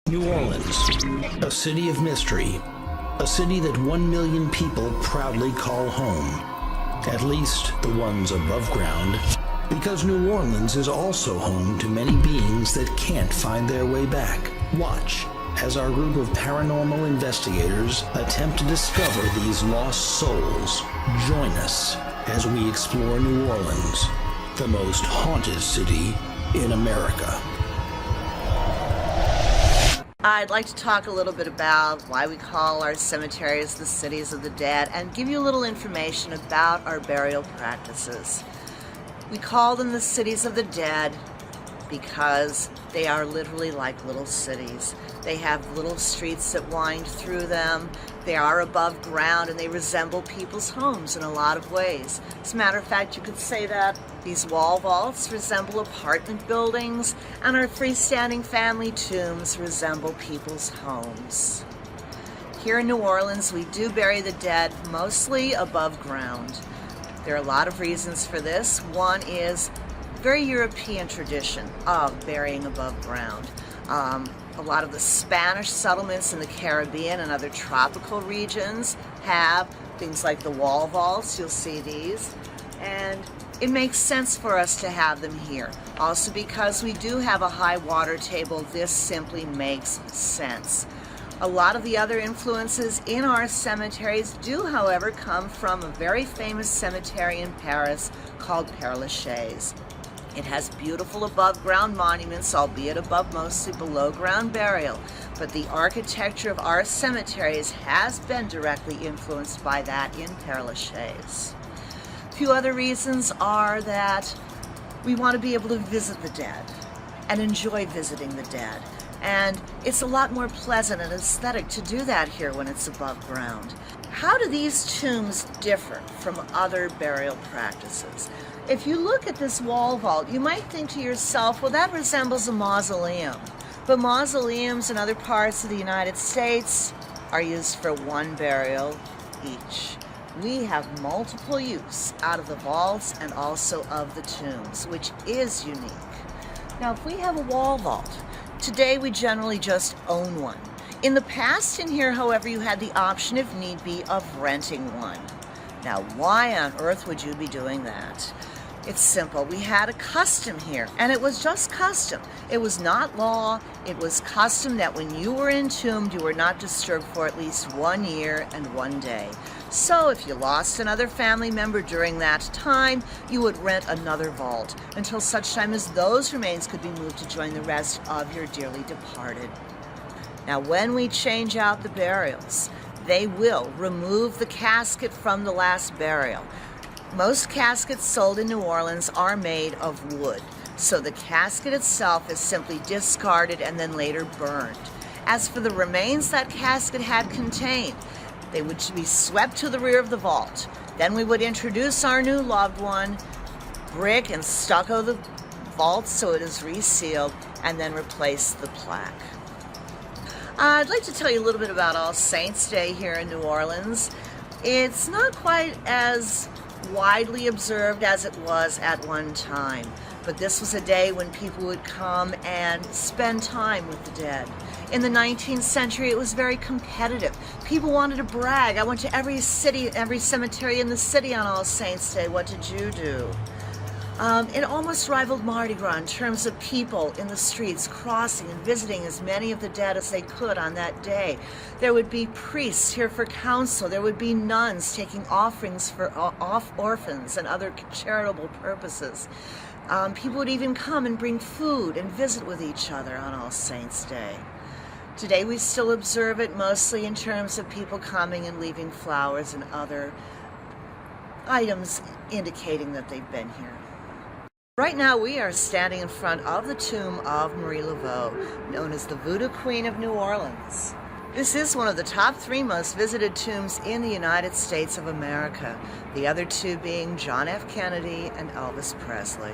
New Orleans, a city of mystery, a city that 1 million people proudly call home, at least the ones above ground, because New Orleans is also home to many beings that can't find their way back. Watch as our group of paranormal investigators attempt to discover these lost souls. Join us as we explore New Orleans, the most haunted city in America. I'd like to talk a little bit about why we call our cemeteries the cities of the dead and give you a little information about our burial practices. We call them the cities of the dead because they are literally like little cities. They have little streets that wind through them. They are above ground and they resemble people's homes in a lot of ways. As a matter of fact, you could say that these wall vaults resemble apartment buildings and our freestanding family tombs resemble people's homes. Here in New Orleans, we do bury the dead mostly above ground. There are a lot of reasons for this. One is very European tradition of burying above ground. A lot of the Spanish settlements in the Caribbean and other tropical regions have things like the wall vaults. You'll see these. And it makes sense for us to have them here. Also because we do have a high water table, this simply makes sense. A lot of the other influences in our cemeteries do, however, come from a very famous cemetery in Paris called Père Lachaise. It has beautiful above-ground monuments, albeit above mostly below-ground burial. But the architecture of our cemeteries has been directly influenced by that in Père Lachaise. A few other reasons are that we want to be able to visit the dead and enjoy visiting the dead. And it's a lot more pleasant and aesthetic to do that here when it's above ground. How do these tombs differ from other burial practices? If you look at this wall vault, you might think to yourself, well, that resembles a mausoleum. But mausoleums in other parts of the United States are used for one burial each. We have multiple use out of the vaults and also of the tombs, which is unique. Now, if we have a wall vault, today we generally just own one. In the past in here, however, you had the option, if need be, of renting one. Now, why on earth would you be doing that? It's simple. We had a custom here, and it was just custom. It was not law. It was custom that when you were entombed, you were not disturbed for at least 1 year and 1 day. So if you lost another family member during that time, you would rent another vault until such time as those remains could be moved to join the rest of your dearly departed. Now, when we change out the burials, they will remove the casket from the last burial. Most caskets sold in New Orleans are made of wood, so the casket itself is simply discarded and then later burned. As for the remains that casket had contained, they would be swept to the rear of the vault. Then we would introduce our new loved one, brick and stucco the vault so it is resealed, and then replace the plaque. I'd like to tell you a little bit about All Saints' Day here in New Orleans. It's not quite as widely observed as it was at one time, but this was a day when people would come and spend time with the dead. In the 19th century, it was very competitive. People wanted to brag. I went to every city, every cemetery in the city on All Saints' Day. What did you do? It almost rivaled Mardi Gras in terms of people in the streets crossing and visiting as many of the dead as they could on that day. There would be priests here for counsel. There would be nuns taking offerings for orphans and other charitable purposes. People would even come and bring food and visit with each other on All Saints' Day. Today we still observe it mostly in terms of people coming and leaving flowers and other items indicating that they've been here. Right now we are standing in front of the tomb of Marie Laveau, known as the Voodoo Queen of New Orleans. This is one of the top 3 most visited tombs in the United States of America, the other 2 being John F. Kennedy and Elvis Presley.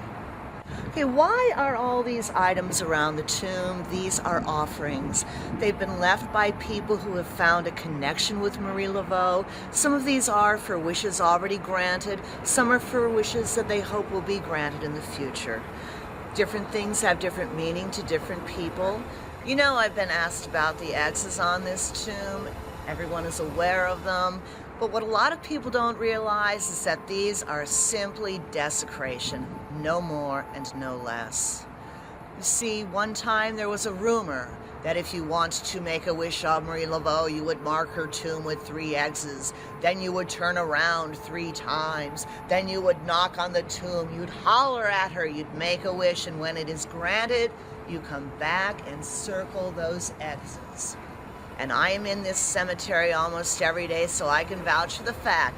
Okay, why are all these items around the tomb? These are offerings. They've been left by people who have found a connection with Marie Laveau. Some of these are for wishes already granted. Some are for wishes that they hope will be granted in the future. Different things have different meaning to different people. You know, I've been asked about the X's on this tomb. Everyone is aware of them. But what a lot of people don't realize is that these are simply desecration, no more and no less. You see, one time there was a rumor that if you wanted to make a wish of Marie Laveau, you would mark her tomb with 3 X's. Then you would turn around 3 times. Then you would knock on the tomb. You'd holler at her. You'd make a wish. And when it is granted, you come back and circle those X's. And I am in this cemetery almost every day, so I can vouch for the fact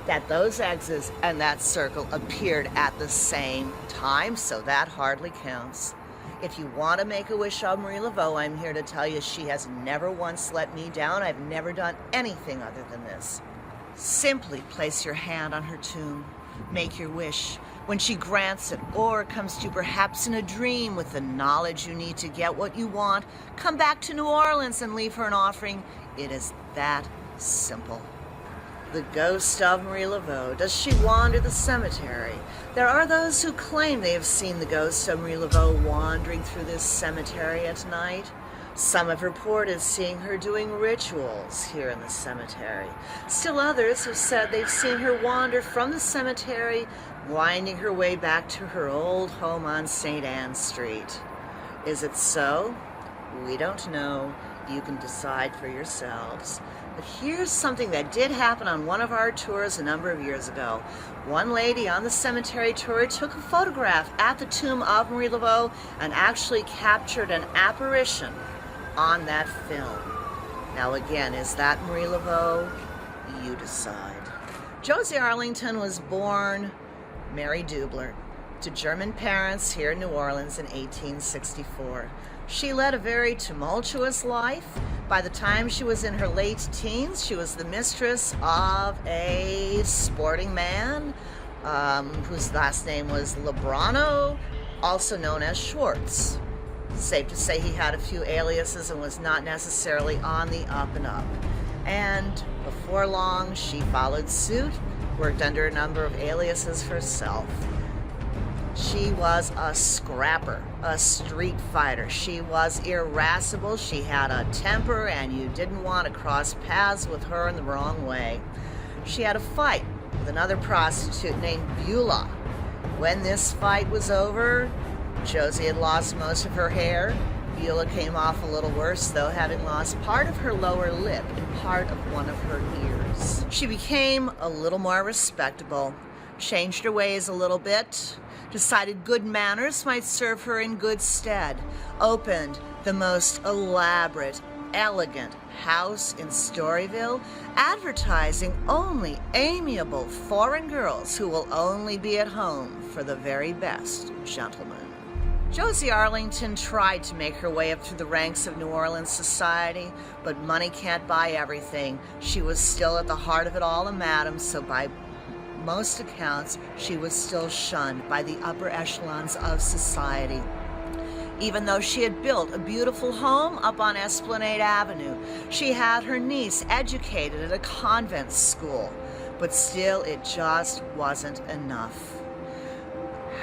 that those X's and that circle appeared at the same time, so that hardly counts. If you want to make a wish of Marie Laveau, I'm here to tell you she has never once let me down. I've never done anything other than this. Simply place your hand on her tomb. Make your wish. When she grants it, or comes to you perhaps in a dream with the knowledge you need to get what you want, come back to New Orleans and leave her an offering. It is that simple. The ghost of Marie Laveau, does she wander the cemetery? There are those who claim they have seen the ghost of Marie Laveau wandering through this cemetery at night. Some have reported seeing her doing rituals here in the cemetery. Still others have said they've seen her wander from the cemetery, winding her way back to her old home on St. Anne Street. Is it so? We don't know. You can decide for yourselves. But here's something that did happen on one of our tours a number of years ago. One lady on the cemetery tour took a photograph at the tomb of Marie Laveau and actually captured an apparition on that film. Now again, is that Marie Laveau? You decide. Josie Arlington was born Mary Dubler to German parents here in New Orleans in 1864. She led a very tumultuous life. By the time she was in her late teens, she was the mistress of a sporting man whose last name was Lebrano, also known as Schwartz. Safe to say he had a few aliases and was not necessarily on the up and up. And before long, she followed suit, worked under a number of aliases herself. She was a scrapper, a street fighter. She was irascible. She had a temper, and you didn't want to cross paths with her in the wrong way. She had a fight with another prostitute named Beulah. When this fight was over, Josie had lost most of her hair. Beulah came off a little worse, though, having lost part of her lower lip and part of one of her ears. She became a little more respectable, changed her ways a little bit, decided good manners might serve her in good stead, opened the most elaborate, elegant house in Storyville, advertising only amiable foreign girls who will only be at home for the very best gentlemen. Josie Arlington tried to make her way up through the ranks of New Orleans society, but money can't buy everything. She was still at the heart of it all a madam, so by most accounts, she was still shunned by the upper echelons of society. Even though she had built a beautiful home up on Esplanade Avenue, she had her niece educated at a convent school, but still it just wasn't enough.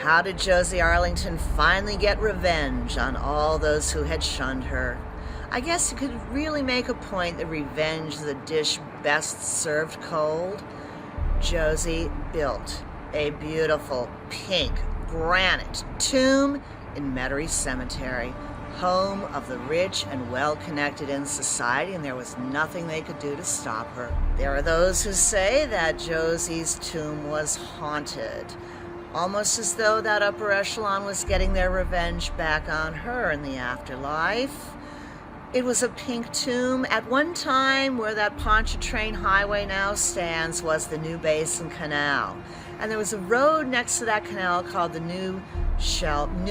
How did Josie Arlington finally get revenge on all those who had shunned her? I guess you could really make a point that revenge is a dish best served cold. Josie built a beautiful pink granite tomb in Metairie Cemetery, home of the rich and well-connected in society, and there was nothing they could do to stop her. There are those who say that Josie's tomb was haunted, almost as though that upper echelon was getting their revenge back on her in the afterlife. It was a pink tomb. At one time, where that Pontchartrain Highway now stands was the New Basin Canal. And there was a road next to that canal called the New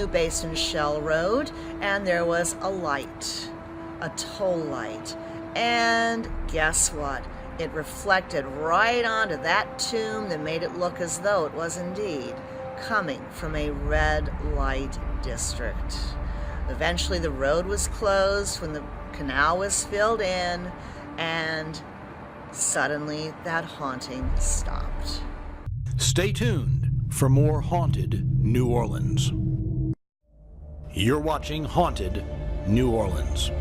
Basin Shell Road. And there was a light, a toll light. And guess what? It reflected right onto that tomb that made it look as though it was indeed coming from a red light district. Eventually the road was closed when the canal was filled in, and suddenly that haunting stopped. Stay tuned for more Haunted New Orleans. You're watching Haunted New Orleans.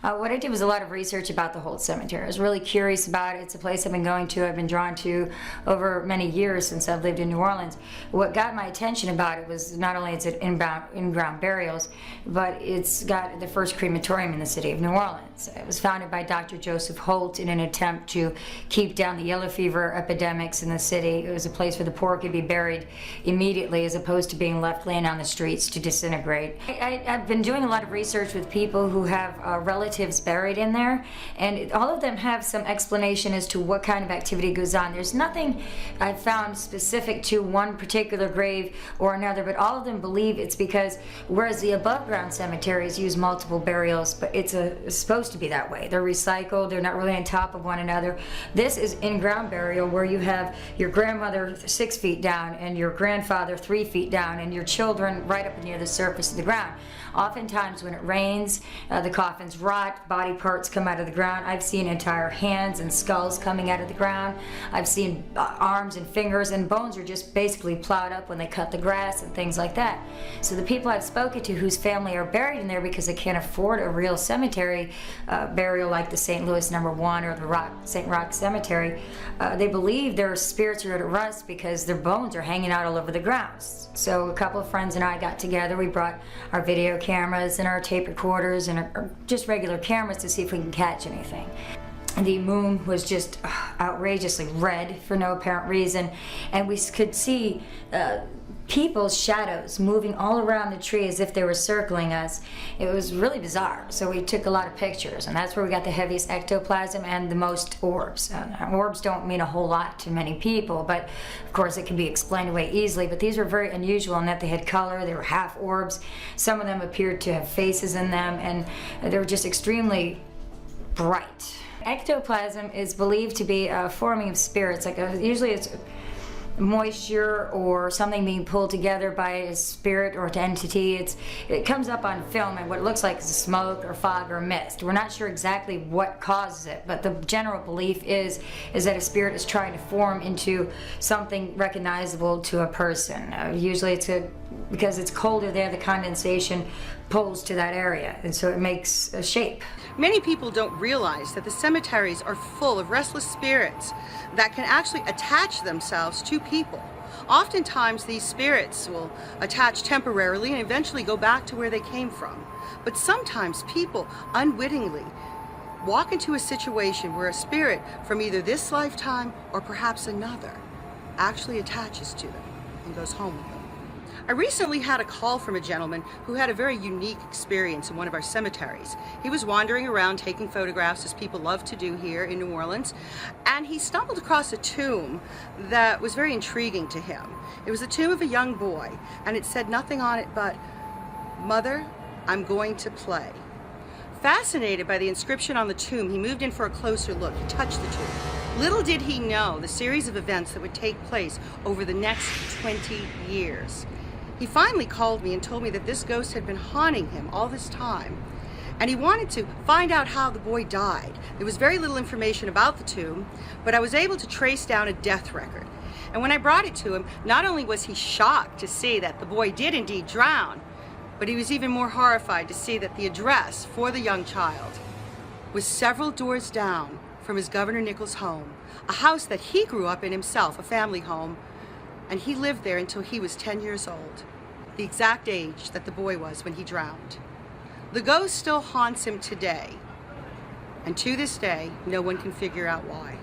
What I did was a lot of research about the Holt Cemetery. I was really curious about it. It's a place I've been going to, I've been drawn to over many years since I've lived in New Orleans. What got my attention about it was not only its in-ground burials, but it's got the first crematorium in the city of New Orleans. It was founded by Dr. Joseph Holt in an attempt to keep down the yellow fever epidemics in the city. It was a place where the poor could be buried immediately as opposed to being left laying on the streets to disintegrate. I've been doing a lot of research with people who have relatives buried in there, and all of them have some explanation as to what kind of activity goes on. There's nothing I've found specific to one particular grave or another, but all of them believe it's because whereas the above ground cemeteries use multiple burials, but it's supposed to be that way. They're recycled, they're not really on top of one another. This is in-ground burial where you have your grandmother 6 feet down and your grandfather 3 feet down and your children right up near the surface of the ground. Oftentimes when it rains, the coffins rot, body parts come out of the ground. I've seen entire hands and skulls coming out of the ground. I've seen arms and fingers, and bones are just basically plowed up when they cut the grass and things like that. So the people I've spoken to whose family are buried in there because they can't afford a real cemetery burial like the St. Louis No. 1 or the St. Roch Cemetery, they believe their spirits are at rest because their bones are hanging out all over the ground. So a couple of friends and I got together. We brought our video cameras and our tape recorders and just regular cameras to see if we can catch anything. The moon was just outrageously red for no apparent reason, and we could see people's shadows moving all around the tree as if they were circling us. It was really bizarre, so we took a lot of pictures, and that's where we got the heaviest ectoplasm and the most orbs. Orbs don't mean a whole lot to many people, but of course it can be explained away easily, but these were very unusual in that they had color. They were half orbs. Some of them appeared to have faces in them, and they were just extremely bright. Ectoplasm is believed to be a forming of spirits. Usually it's moisture or something being pulled together by a spirit or an entity. It comes up on film, and what it looks like is smoke or fog or mist. We're not sure exactly what causes it, but the general belief is that a spirit is trying to form into something recognizable to a person. Usually it's because it's colder there, the condensation pulls to that area, and so it makes a shape. Many people don't realize that the cemeteries are full of restless spirits that can actually attach themselves to people. Oftentimes these spirits will attach temporarily and eventually go back to where they came from. But sometimes people unwittingly walk into a situation where a spirit from either this lifetime or perhaps another actually attaches to them and goes home with them. I recently had a call from a gentleman who had a very unique experience in one of our cemeteries. He was wandering around taking photographs, as people love to do here in New Orleans, and he stumbled across a tomb that was very intriguing to him. It was the tomb of a young boy, and it said nothing on it but, "Mother, I'm going to play." Fascinated by the inscription on the tomb, he moved in for a closer look. He touched the tomb. Little did he know the series of events that would take place over the next 20 years. He finally called me and told me that this ghost had been haunting him all this time, and he wanted to find out how the boy died. There was very little information about the tomb, but I was able to trace down a death record. And when I brought it to him, not only was he shocked to see that the boy did indeed drown, but he was even more horrified to see that the address for the young child was several doors down from his Governor Nichols home, a house that he grew up in himself, a family home, and he lived there until he was 10 years old, the exact age that the boy was when he drowned. The ghost still haunts him today, and to this day, no one can figure out why.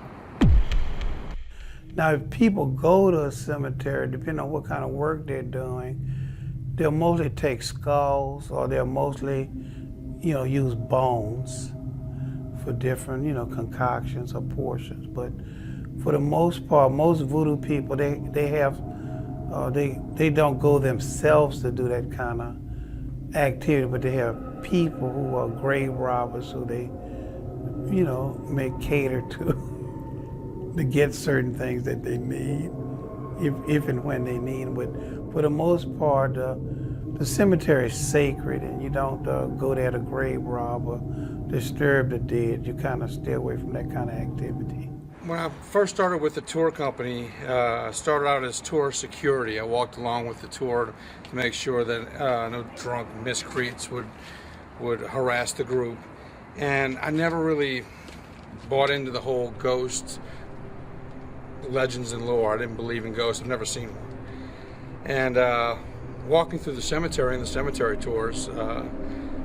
Now, if people go to a cemetery, depending on what kind of work they're doing, they'll mostly take skulls, or they'll mostly, use bones for different, concoctions or portions. But for the most part, most voodoo people, they don't go themselves to do that kind of activity, but they have people who are grave robbers who they, may cater to get certain things that they need, if and when they need them. But for the most part, the cemetery is sacred, and you don't go there to grave rob or disturb the dead. You kind of stay away from that kind of activity. When I first started with the tour company, I started out as tour security. I walked along with the tour to make sure that no drunk miscreants would harass the group. And I never really bought into the whole ghost legends and lore. I didn't believe in ghosts. I've never seen one. And walking through the cemetery and the cemetery tours,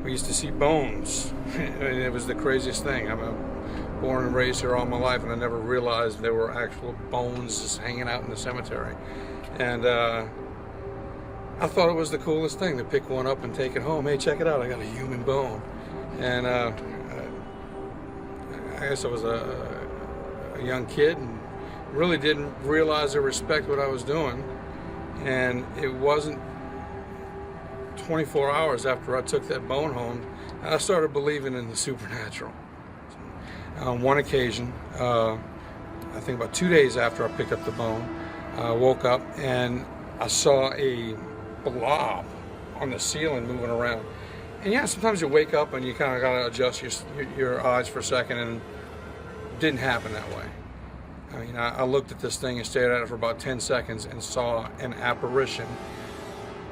we used to see bones. And it was the craziest thing. I'm born and raised here all my life, and I never realized there were actual bones just hanging out in the cemetery. And I thought it was the coolest thing to pick one up and take it home. Hey, check it out, I got a human bone. And I guess I was a young kid and really didn't realize or respect what I was doing. And it wasn't 24 hours after I took that bone home, I started believing in the supernatural. On one occasion, I think about 2 days after I picked up the bone, I woke up and I saw a blob on the ceiling moving around. And yeah, sometimes you wake up and you kind of got to adjust your eyes for a second, and it didn't happen that way. I mean, I looked at this thing and stared at it for about 10 seconds and saw an apparition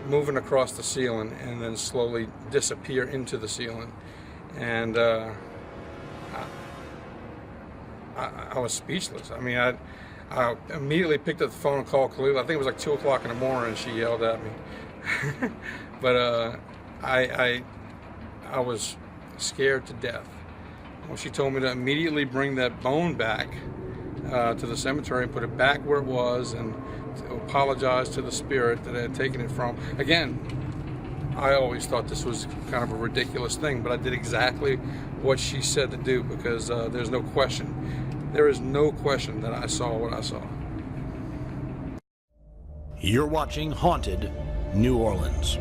moving across the ceiling and then slowly disappear into the ceiling. And I was speechless. I mean, I immediately picked up the phone and called Khalil. I think it was like 2 o'clock in the morning, and she yelled at me. But I was scared to death. Well, she told me to immediately bring that bone back to the cemetery and put it back where it was, and to apologize to the spirit that I had taken it from. Again, I always thought this was kind of a ridiculous thing, but I did exactly what she said to do, because there's no question. There is no question that I saw what I saw. You're watching Haunted New Orleans.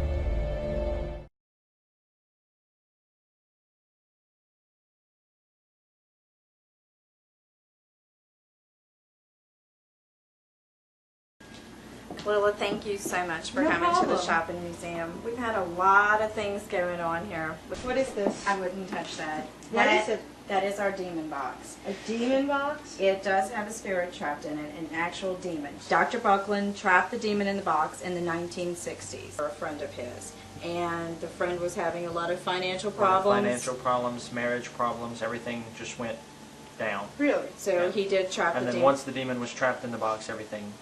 Lila, thank you so much for coming to the shopping museum. We've had a lot of things going on here. What is this? I wouldn't touch that. What is it? That is our demon box. A demon box? It does have a spirit trapped in it, an actual demon. Dr. Buckland trapped the demon in the box in the 1960s for a friend of his. And the friend was having a lot of financial problems. Financial problems, marriage problems, everything just went down. Really? So he did trap the And then demon. once the demon was trapped in the box, everything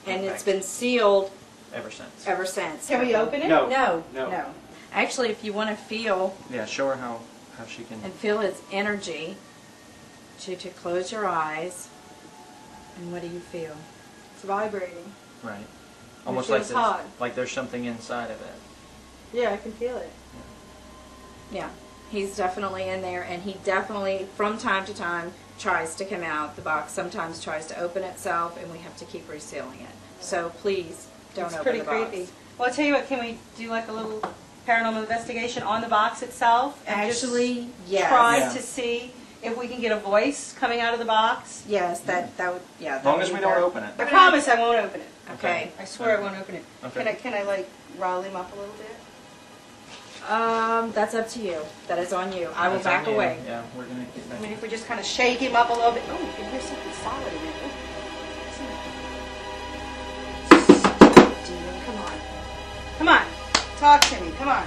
And went it's back been sealed ever since. ever since. Can we open it? No. No, No. no. Actually, if you want to feel Yeah, show her how she can. and feel his energy, to close your eyes, and what do you feel? It's vibrating. Right. Almost feels hot. like there's something inside of it. Yeah, I can feel it. Yeah, he's definitely in there, and he definitely, from time to time, tries to come out. The box sometimes tries to open itself, and we have to keep resealing it. So please don't It's open pretty the box. creepy. Well, I'll tell you what, can we do like a little paranormal investigation on the box itself? And just Actually, yes. try Yeah. to see if we can get a voice coming out of the box? Yes, that would, yeah. As long as we don't open it. I promise I won't open it. Okay. I swear I won't open it. Okay. Can I like rile him up a little bit? That's up to you. That is on you. I will That's on back you. away. Yeah, we're going to get back. I mean, if we just kind of shake him up a little bit. Oh, you can hear something solid in there. Demon, come on. Come on, talk to me. Come on.